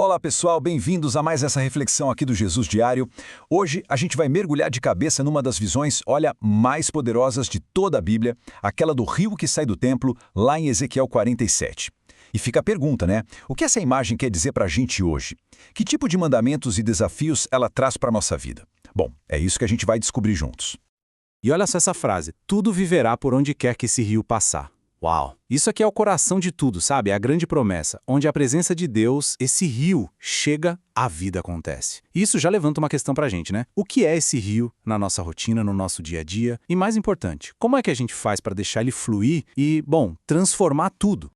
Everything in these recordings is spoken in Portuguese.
Olá pessoal, bem-vindos a mais essa reflexão aqui do Jesus Diário. Hoje a gente vai mergulhar de cabeça numa das visões, mais poderosas de toda a Bíblia, aquela do rio que sai do templo, lá em Ezequiel 47. E fica a pergunta, né? O que essa imagem quer dizer para a gente hoje? Que tipo de mandamentos e desafios ela traz para a nossa vida? Bom, é isso que a gente vai descobrir juntos. E olha só essa frase, tudo viverá por onde quer que esse rio passar. Uau! Isso aqui é o coração de tudo, sabe? É a grande promessa. Onde a presença de Deus, esse rio, chega, a vida acontece. Isso já levanta uma questão pra gente, né? O que é esse rio na nossa rotina, no nosso dia a dia? E mais importante, como é que a gente faz para deixar ele fluir e, transformar tudo?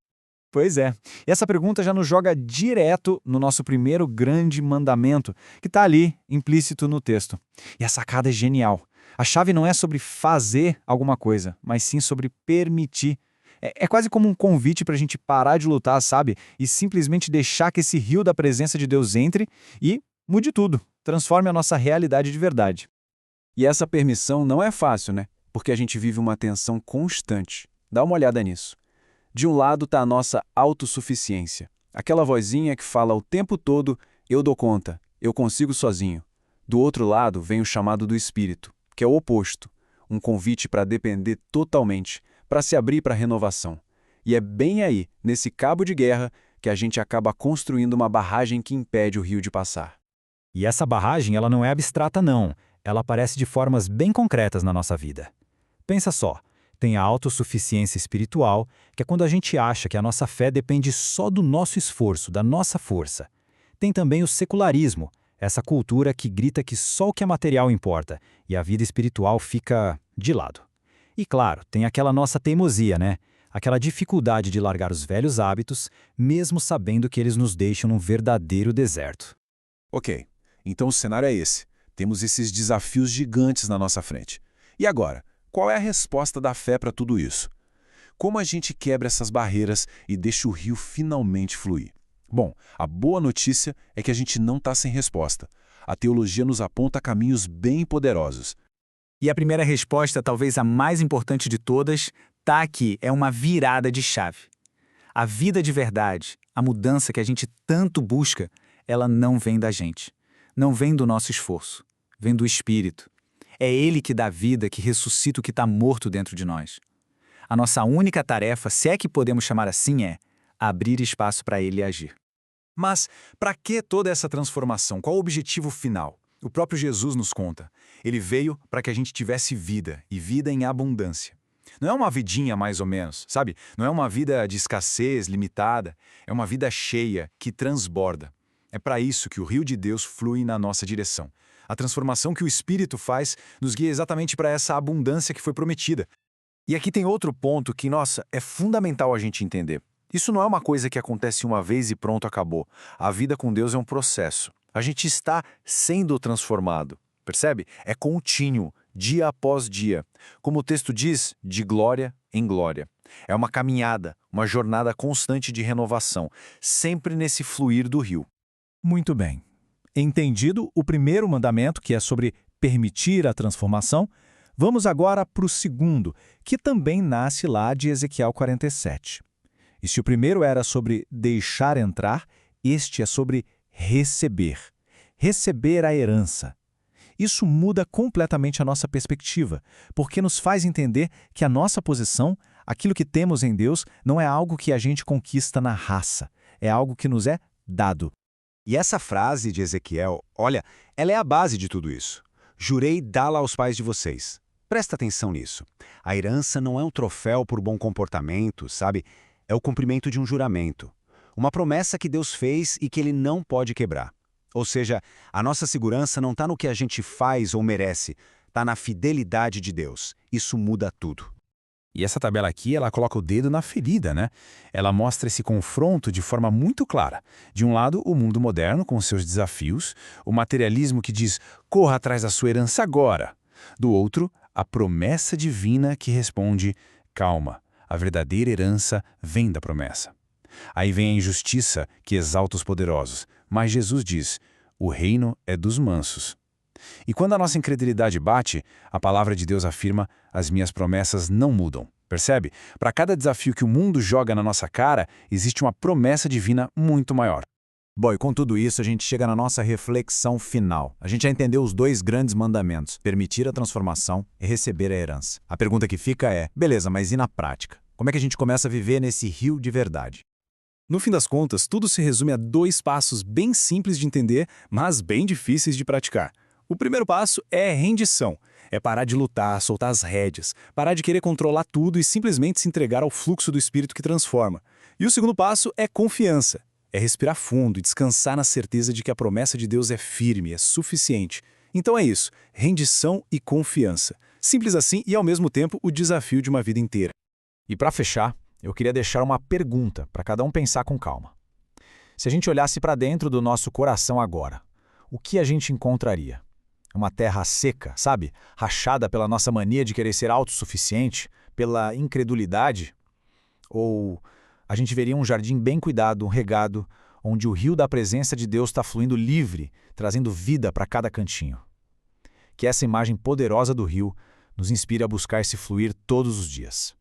Pois é. E essa pergunta já nos joga direto no nosso primeiro grande mandamento, que está ali, implícito no texto. E a sacada é genial. A chave não é sobre fazer alguma coisa, mas sim sobre permitir. É quase como um convite para a gente parar de lutar, sabe? E simplesmente deixar que esse rio da presença de Deus entre e mude tudo, transforme a nossa realidade de verdade. E essa permissão não é fácil, né? Porque a gente vive uma tensão constante. Dá uma olhada nisso. De um lado está a nossa autossuficiência. Aquela vozinha que fala o tempo todo, eu dou conta, eu consigo sozinho. Do outro lado vem o chamado do Espírito, que é o oposto. Um convite para depender totalmente, para se abrir para a renovação. E é bem aí, nesse cabo de guerra, que a gente acaba construindo uma barragem que impede o rio de passar. E essa barragem ela não é abstrata não, ela aparece de formas bem concretas na nossa vida. Pensa só, tem a autossuficiência espiritual, que é quando a gente acha que a nossa fé depende só do nosso esforço, da nossa força. Tem também o secularismo, essa cultura que grita que só o que é material importa, e a vida espiritual fica de lado. E claro, tem aquela nossa teimosia, né? Aquela dificuldade de largar os velhos hábitos, mesmo sabendo que eles nos deixam num verdadeiro deserto. Ok, então o cenário é esse. Temos esses desafios gigantes na nossa frente. E agora, qual é a resposta da fé para tudo isso? Como a gente quebra essas barreiras e deixa o rio finalmente fluir? Bom, a boa notícia é que a gente não está sem resposta. A teologia nos aponta caminhos bem poderosos. E a primeira resposta, talvez a mais importante de todas, tá aqui, é uma virada de chave. A vida de verdade, a mudança que a gente tanto busca, ela não vem da gente. Não vem do nosso esforço, vem do Espírito. É Ele que dá vida, que ressuscita o que está morto dentro de nós. A nossa única tarefa, se é que podemos chamar assim, é abrir espaço para Ele agir. Mas, para que toda essa transformação? Qual o objetivo final? O próprio Jesus nos conta. Ele veio para que a gente tivesse vida, e vida em abundância. Não é uma vidinha mais ou menos, sabe? Não é uma vida de escassez, limitada. É uma vida cheia, que transborda. É para isso que o rio de Deus flui na nossa direção. A transformação que o Espírito faz nos guia exatamente para essa abundância que foi prometida. E aqui tem outro ponto que, é fundamental a gente entender. Isso não é uma coisa que acontece uma vez e pronto, acabou. A vida com Deus é um processo. A gente está sendo transformado, percebe? É contínuo, dia após dia. Como o texto diz, de glória em glória. É uma caminhada, uma jornada constante de renovação, sempre nesse fluir do rio. Muito bem. Entendido o primeiro mandamento, que é sobre permitir a transformação, vamos agora para o segundo, que também nasce lá de Ezequiel 47. E se o primeiro era sobre deixar entrar, este é sobre receber. Receber a herança. Isso muda completamente a nossa perspectiva, porque nos faz entender que a nossa posição, aquilo que temos em Deus, não é algo que a gente conquista na raça, é algo que nos é dado. E essa frase de Ezequiel, ela é a base de tudo isso. Jurei dá-la aos pais de vocês. Presta atenção nisso. A herança não é um troféu por bom comportamento, sabe? É o cumprimento de um juramento. Uma promessa que Deus fez e que Ele não pode quebrar. Ou seja, a nossa segurança não está no que a gente faz ou merece, está na fidelidade de Deus. Isso muda tudo. E essa tabela aqui, ela coloca o dedo na ferida, né? Ela mostra esse confronto de forma muito clara. De um lado, o mundo moderno com seus desafios, o materialismo que diz, corra atrás da sua herança agora. Do outro, a promessa divina que responde, calma, a verdadeira herança vem da promessa. Aí vem a injustiça que exalta os poderosos, mas Jesus diz, o reino é dos mansos. E quando a nossa incredulidade bate, a palavra de Deus afirma, as minhas promessas não mudam. Percebe? Para cada desafio que o mundo joga na nossa cara, existe uma promessa divina muito maior. Bom, e com tudo isso, a gente chega na nossa reflexão final. A gente já entendeu os dois grandes mandamentos, permitir a transformação e receber a herança. A pergunta que fica é, beleza, mas e na prática? Como é que a gente começa a viver nesse rio de verdade? No fim das contas, tudo se resume a 2 passos bem simples de entender, mas bem difíceis de praticar. O primeiro passo é rendição. É parar de lutar, soltar as rédeas, parar de querer controlar tudo e simplesmente se entregar ao fluxo do Espírito que transforma. E o segundo passo é confiança. É respirar fundo e descansar na certeza de que a promessa de Deus é firme, é suficiente. Então é isso, rendição e confiança. Simples assim e, ao mesmo tempo, o desafio de uma vida inteira. E para fechar, eu queria deixar uma pergunta para cada um pensar com calma. Se a gente olhasse para dentro do nosso coração agora, o que a gente encontraria? Uma terra seca, sabe? Rachada pela nossa mania de querer ser autossuficiente, pela incredulidade? Ou a gente veria um jardim bem cuidado, regado, onde o rio da presença de Deus está fluindo livre, trazendo vida para cada cantinho? Que essa imagem poderosa do rio nos inspire a buscar esse fluir todos os dias.